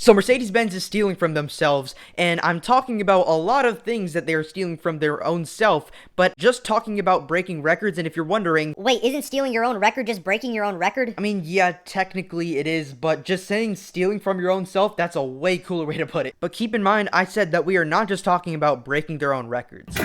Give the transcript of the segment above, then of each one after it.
So Mercedes-Benz is stealing from themselves, and I'm talking about a lot of things that they're stealing from their own self, but just talking about breaking records, and if you're wondering, wait, isn't stealing your own record just breaking your own record? I mean, yeah, technically it is, but just saying stealing from your own self, that's a way cooler way to put it. But keep in mind, I said that we are not just talking about breaking their own records.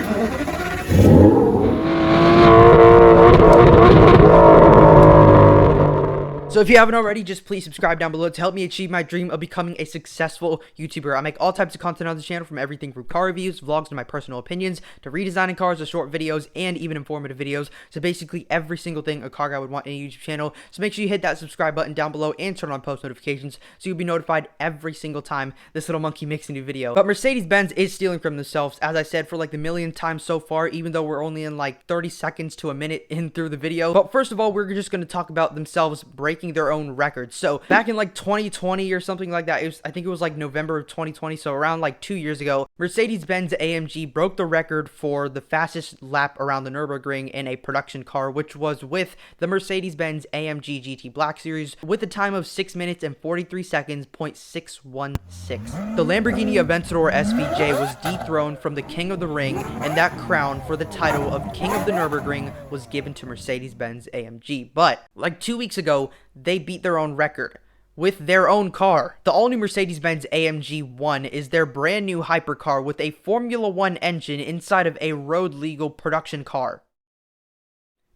So if you haven't already, just please subscribe down below to help me achieve my dream of becoming a successful YouTuber. I make all types of content on this channel, from everything from car reviews, vlogs, to my personal opinions, to redesigning cars, to short videos, and even informative videos. So basically every single thing a car guy would want in a YouTube channel. So make sure you hit that subscribe button down below and turn on post notifications so you'll be notified every single time this little monkey makes a new video. But Mercedes-Benz is stealing from themselves, as I said, for like the millionth time so far, even though we're only in like 30 seconds to a minute in through the video. But first of all, we're just going to talk about themselves breaking their own records. So back in like 2020 or something like that, I think it was like November of 2020, so around like 2 years ago, Mercedes-Benz AMG broke the record for the fastest lap around the Nürburgring in a production car, which was with the Mercedes-Benz AMG GT Black Series with a time of 6 minutes and 43 seconds, .616. The Lamborghini Aventador SVJ was dethroned from the King of the Ring, and that crown for the title of King of the Nürburgring was given to Mercedes-Benz AMG. But like 2 weeks ago, they beat their own record with their own car. The all-new Mercedes-Benz AMG 1 is their brand new hypercar with a Formula 1 engine inside of a road-legal production car.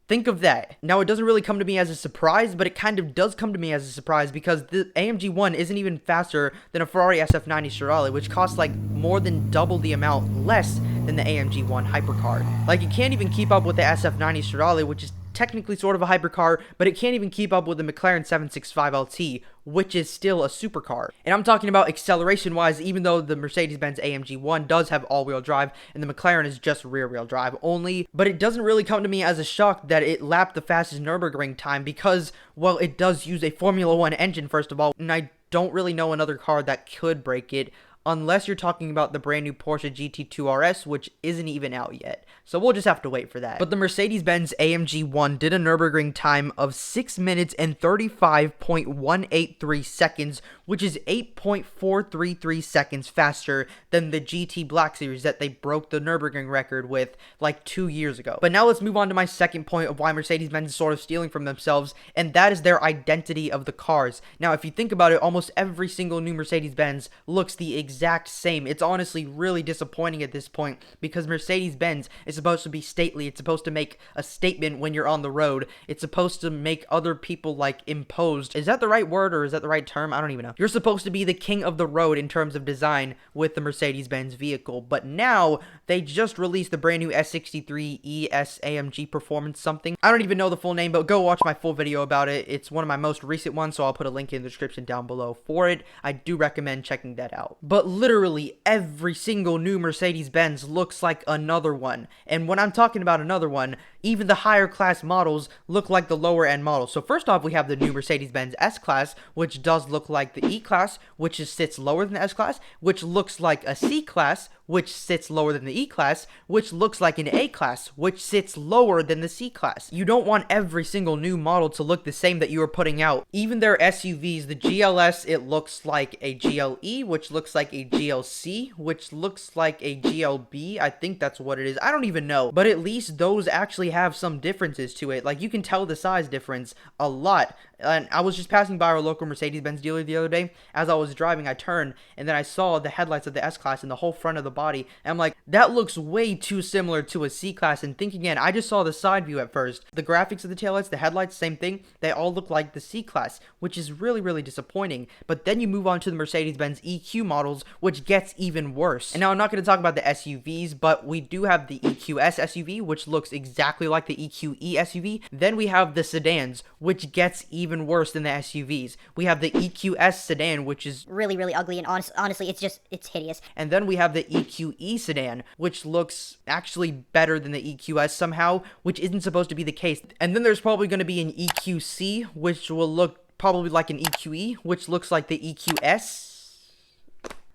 Think of that. Now, it doesn't really come to me as a surprise, but it kind of does come to me as a surprise because the AMG 1 isn't even faster than a Ferrari SF90 Stradale, which costs like more than double the amount less than the AMG 1 hypercar. Like, it can't even keep up with the SF90 Stradale, which is technically sort of a hypercar, but it can't even keep up with the McLaren 765 LT, which is still a supercar. And I'm talking about acceleration wise, even though the Mercedes-Benz AMG 1 does have all-wheel drive and the McLaren is just rear-wheel drive only, but it doesn't really come to me as a shock that it lapped the fastest Nürburgring time because, well, it does use a Formula 1 engine first of all, and I don't really know another car that could break it, unless you're talking about the brand new Porsche GT2 RS, which isn't even out yet. So we'll just have to wait for that. But the Mercedes-Benz AMG 1 did a Nürburgring time of 6 minutes and 35.183 seconds, which is 8.433 seconds faster than the GT Black Series that they broke the Nürburgring record with like 2 years ago. But now let's move on to my second point of why Mercedes-Benz is sort of stealing from themselves, and that is their identity of the cars. Now, if you think about it, almost every single new Mercedes-Benz looks the exact same. It's honestly really disappointing at this point because Mercedes-Benz is supposed to be stately. It's supposed to make a statement when you're on the road. It's supposed to make other people like imposed. Is that the right word or is that the right term? I don't even know. You're supposed to be the king of the road in terms of design with the Mercedes-Benz vehicle, but now they just released the brand new S63 ES AMG Performance something. I don't even know the full name, but go watch my full video about it. It's one of my most recent ones, so I'll put a link in the description down below for it. I do recommend checking that out. But literally every single new Mercedes-Benz looks like another one. And when I'm talking about another one, even the higher class models look like the lower end models. So first off, we have the new Mercedes-Benz S-Class, which does look like the E-Class, which sits lower than the S-Class, which looks like a C-Class, which sits lower than the E-Class, which looks like an A-Class, which sits lower than the C-Class. You don't want every single new model to look the same that you are putting out. Even their SUVs, the GLS, it looks like a GLE, which looks like a GLC, which looks like a GLB. I think that's what it is. I don't even know. But at least those actually have some differences to it. Like, you can tell the size difference a lot. And I was just passing by our local Mercedes-Benz dealer the other day. As I was driving, I turned, and then I saw the headlights of the S-Class and the whole front of the body. And I'm like, that looks way too similar to a C-Class. And think again, I just saw the side view at first. The graphics of the taillights, the headlights, same thing. They all look like the C-Class, which is really, really disappointing. But then you move on to the Mercedes-Benz EQ models, which gets even worse. And now I'm not going to talk about the SUVs, but we do have the EQS SUV, which looks exactly like the EQE SUV. Then we have the sedans, which gets even worse than the SUVs. We have the EQS sedan, which is really, really ugly, and honestly, it's hideous. And then we have the EQE sedan, which looks actually better than the EQS somehow, which isn't supposed to be the case. And then there's probably going to be an EQC, which will look probably like an EQE, which looks like the EQS.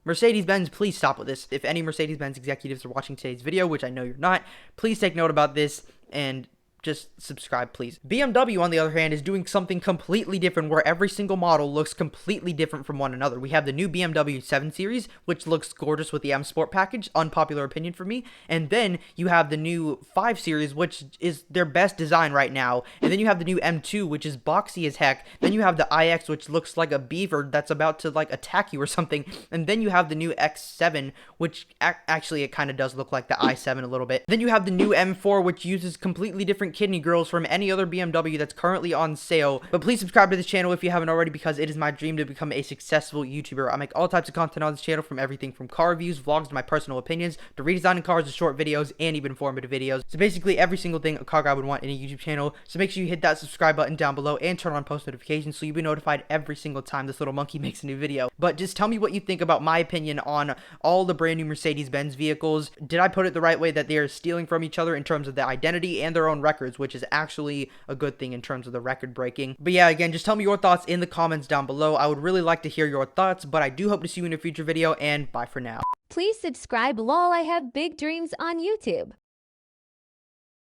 Mercedes-Benz, please stop with this. If any Mercedes-Benz executives are watching today's video, which I know you're not, please take note about this and just subscribe, please. BMW, on the other hand, is doing something completely different where every single model looks completely different from one another. We have the new BMW 7 Series, which looks gorgeous with the M Sport package, unpopular opinion for me. And then you have the new 5 Series, which is their best design right now. And then you have the new M2, which is boxy as heck. Then you have the iX, which looks like a beaver that's about to like attack you or something. And then you have the new X7, which actually it kind of does look like the i7 a little bit. Then you have the new M4, which uses completely different kidney grills from any other BMW that's currently on sale. But please subscribe to this channel if you haven't already, because it is my dream to become a successful YouTuber. I make all types of content on this channel, from everything from car reviews, vlogs, to my personal opinions, to redesigning cars, to short videos, and even informative videos. So basically every single thing a car guy would want in a YouTube channel. So make sure you hit that subscribe button down below and turn on post notifications so you'll be notified every single time this little monkey makes a new video. But just tell me what you think about my opinion on all the brand new Mercedes-Benz vehicles. Did I put it the right way that they are stealing from each other in terms of the identity and their own records, which is actually a good thing in terms of the record breaking? But yeah, again, just tell me your thoughts in the comments down below. I would really like to hear your thoughts, but I do hope to see you in a future video, and bye for now. Please subscribe, lol, I have big dreams on YouTube.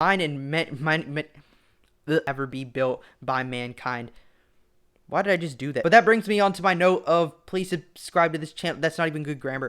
Mine and will ever be built by mankind. Why did I just do that? But that brings me on to my note of please subscribe to this channel. That's not even good grammar.